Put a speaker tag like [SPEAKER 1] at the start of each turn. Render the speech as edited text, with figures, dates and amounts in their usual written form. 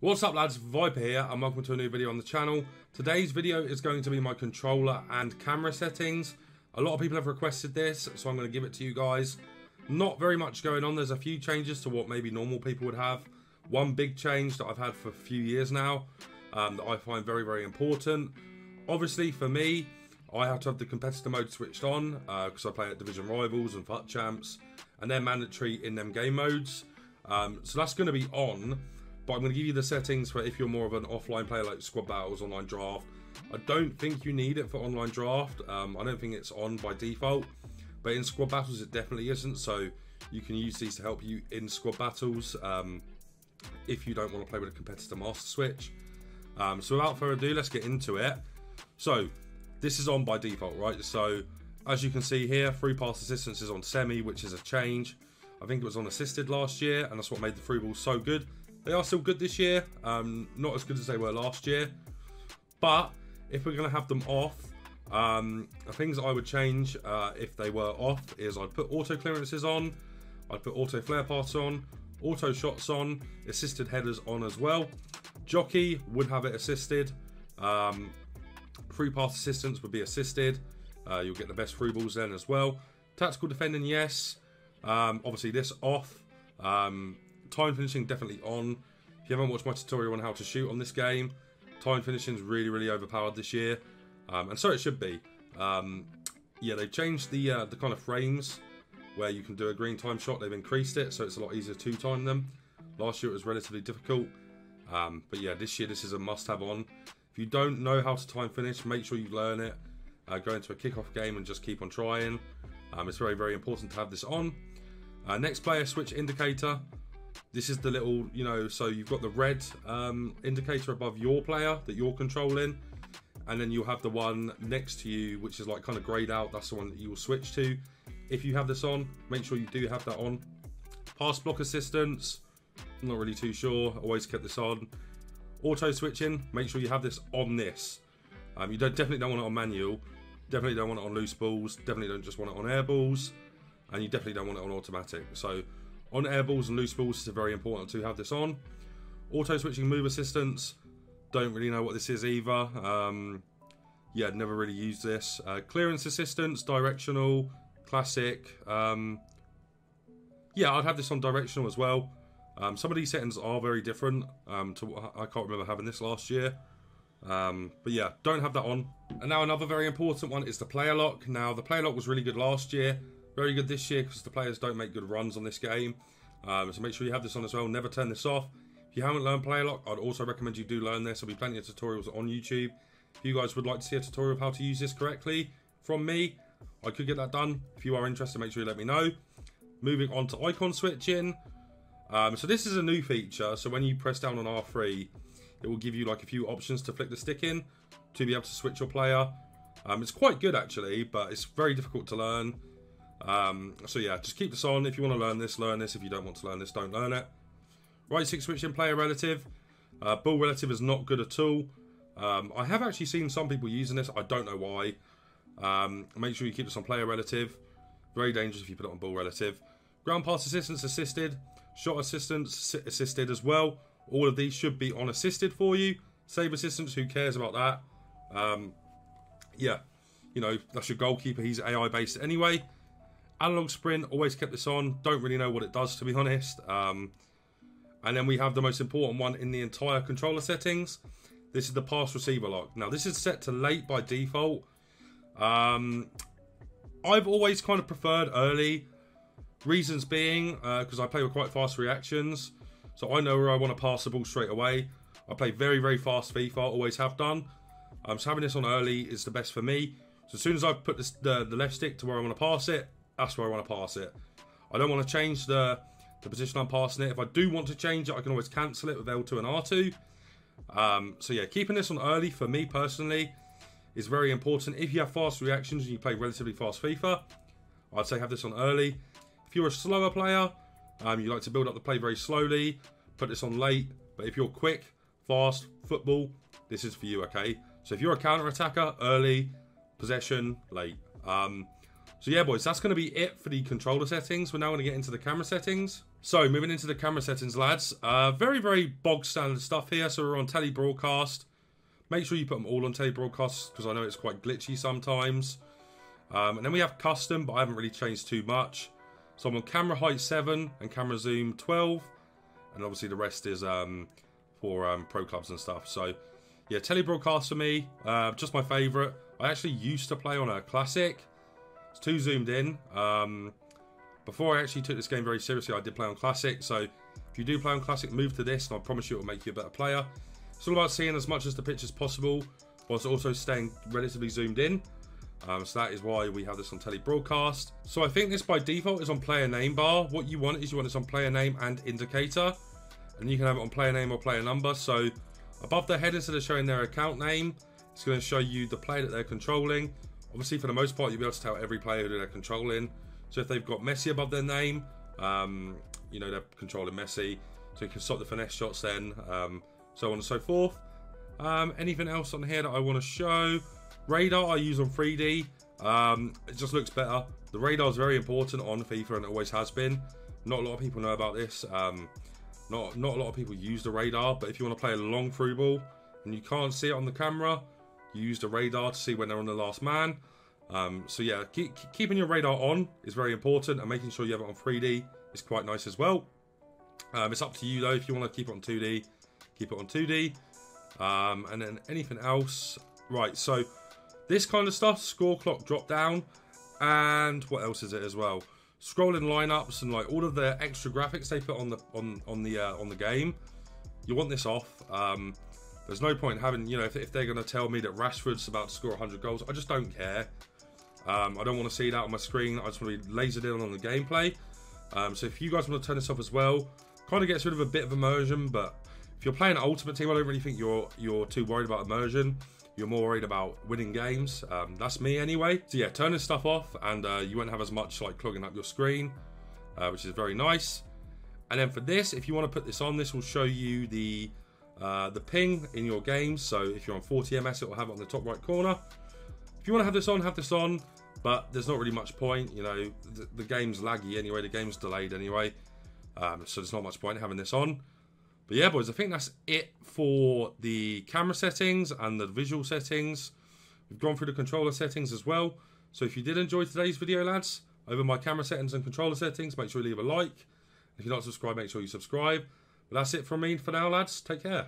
[SPEAKER 1] What's up lads, Viper here and welcome to a new video on the channel. Today's video is going to be my controller and camera settings. A lot of people have requested this, so I'm going to give it to you guys. Not very much going on, there's a few changes to what maybe normal people would have. One big change that I've had for a few years now that I find very important. Obviously for me, I have to have the competitor mode switched on because I play at Division Rivals and FUT Champs and they're mandatory in them game modes. So that's going to be on. But I'm going to give you the settings for if you're more of an offline player like squad battles, online draft. I don't think you need it for online draft. I don't think it's on by default. But in squad battles it definitely isn't. So you can use these to help you in squad battles if you don't want to play with a competitor master switch. So without further ado, let's get into it. So this is on by default, right? So as you can see here, free pass assistance is on semi, which is a change. I think it was on assisted last year and that's what made the through balls so good. They are still good this year, not as good as they were last year. But if we're going to have them off, the things I would change if they were off is I'd put auto clearances on, I'd put auto flare pass on, auto shots on, assisted headers on as well. Jockey would have it assisted. Free pass assistance would be assisted. You'll get the best through balls then as well. Tactical defending, yes. Obviously this off. Time finishing definitely on. If you haven't watched my tutorial on how to shoot on this game, time finishing is really overpowered this year, and so it should be. Yeah, they've changed the kind of frames where you can do a green time shot. They've increased it, so it's a lot easier to time them. Last year it was relatively difficult, but yeah, this year this is a must-have on. If you don't know how to time finish, make sure you learn it. Go into a kickoff game and just keep on trying. It's very important to have this on. Next player switch indicator. This is the little, you know, so you've got the red indicator above your player that you're controlling, and then you'll have the one next to you which is like kind of grayed out. That's the one that you will switch to. If you have this on, make sure you do have that on. Pass block assistance, I'm not really too sure, always kept this on. Auto switching, make sure you have this on this. You definitely don't want it on manual, definitely don't want it on loose balls, definitely don't just want it on air balls, and you definitely don't want it on automatic. So on air balls and loose balls, it's very important to have this on. Auto switching move assistance, don't really know what this is either. Yeah, never really used this. Clearance assistance, directional, classic. Yeah, I'd have this on directional as well. Some of these settings are very different to what I can't remember having this last year. But yeah, don't have that on. And now another very important one is the player lock. Now the player lock was really good last year. Very good this year because the players don't make good runs on this game. So make sure you have this on as well. Never turn this off. If you haven't learned player lock, I'd also recommend you do learn this. There'll be plenty of tutorials on YouTube. If you guys would like to see a tutorial of how to use this correctly from me, I could get that done. If you are interested, make sure you let me know. Moving on to icon switching. So this is a new feature. So when you press down on R3, it will give you like a few options to flick the stick in to be able to switch your player. It's quite good actually, but it's very difficult to learn. So yeah, just keep this on. If you want to learn this, learn this. If you don't want to learn this, don't learn it. Right stick switching player relative. Ball relative is not good at all. I have actually seen some people using this. I don't know why. Make sure you keep this on player relative. Very dangerous if you put it on ball relative. Ground pass assistance assisted. Shot assistance assisted as well. All of these should be on assisted for you. Save assistance, who cares about that? Yeah, you know, that's your goalkeeper. He's AI based anyway. Analog sprint, always kept this on. Don't really know what it does, to be honest. And then we have the most important one in the entire controller settings. This is the pass receiver lock. Now, this is set to late by default. I've always kind of preferred early. Reasons being, because I play with quite fast reactions. So I know where I want to pass the ball straight away. I play very fast FIFA, always have done. So having this on early is the best for me. So as soon as I put this, the left stick to where I want to pass it, that's where I want to pass it. I don't want to change the position I'm passing it. If I do want to change it, I can always cancel it with L2 and R2. So yeah, keeping this on early for me personally is very important. If you have fast reactions and you play relatively fast FIFA, I'd say have this on early. If you're a slower player, you like to build up the play very slowly, put this on late. But if you're quick, fast, football, this is for you, okay? So if you're a counter-attacker, early, possession, late. So yeah, boys, that's going to be it for the controller settings. We're now going to get into the camera settings. So moving into the camera settings, lads. Very, very bog standard stuff here. So we're on telebroadcast. Make sure you put them all on telebroadcast because I know it's quite glitchy sometimes. And then we have custom, but I haven't really changed too much. So I'm on camera height 7 and camera zoom 12. And obviously the rest is for pro clubs and stuff. So yeah, telebroadcast for me, just my favourite. I actually used to play on a classic. It's too zoomed in. Before I actually took this game very seriously, I did play on classic. So if you do play on classic, move to this, and I promise you it will make you a better player. It's all about seeing as much as the pitch as possible, whilst also staying relatively zoomed in. So that is why we have this on telebroadcast. So I think this by default is on player name bar. What you want is you want this on player name and indicator, and you can have it on player name or player number. So above their head, instead of showing their account name, it's going to show you the player that they're controlling. Obviously, for the most part, you'll be able to tell every player who they're controlling. So if they've got Messi above their name, you know they're controlling Messi. So you can stop the finesse shots then, so on and so forth. Anything else on here that I want to show? Radar I use on 3D. It just looks better. The radar is very important on FIFA and it always has been. Not a lot of people know about this. Not a lot of people use the radar, but if you want to play a long through ball and you can't see it on the camera, you use the radar to see when they're on the last man. So yeah, keeping your radar on is very important, and making sure you have it on 3D is quite nice as well. It's up to you though. If you want to keep it on 2D, keep it on 2D. And then anything else? Right, so this kind of stuff, score clock drop down, and what else is it as well? Scrolling lineups and like all of the extra graphics they put on the game. You want this off. There's no point having, you know, if they're going to tell me that Rashford's about to score 100 goals, I just don't care. I don't want to see that on my screen. I just want to be lasered in on the gameplay. So if you guys want to turn this off as well, kind of gets rid of a bit of immersion. But if you're playing Ultimate Team, I don't really think you're too worried about immersion. You're more worried about winning games. That's me anyway. So yeah, turn this stuff off, and you won't have as much like clogging up your screen, which is very nice. And then for this, if you want to put this on, this will show you the ping in your games. So if you're on 40 ms, it will have it on the top right corner. If you want to have this on, but there's not really much point. You know, the game's laggy anyway, the game's delayed anyway, so there's not much point having this on. But yeah, boys, I think that's it for the camera settings and the visual settings. We've gone through the controller settings as well. So if you did enjoy today's video, lads, over my camera settings and controller settings, make sure you leave a like. If you're not subscribed, make sure you subscribe. But that's it from me for now, lads. Take care.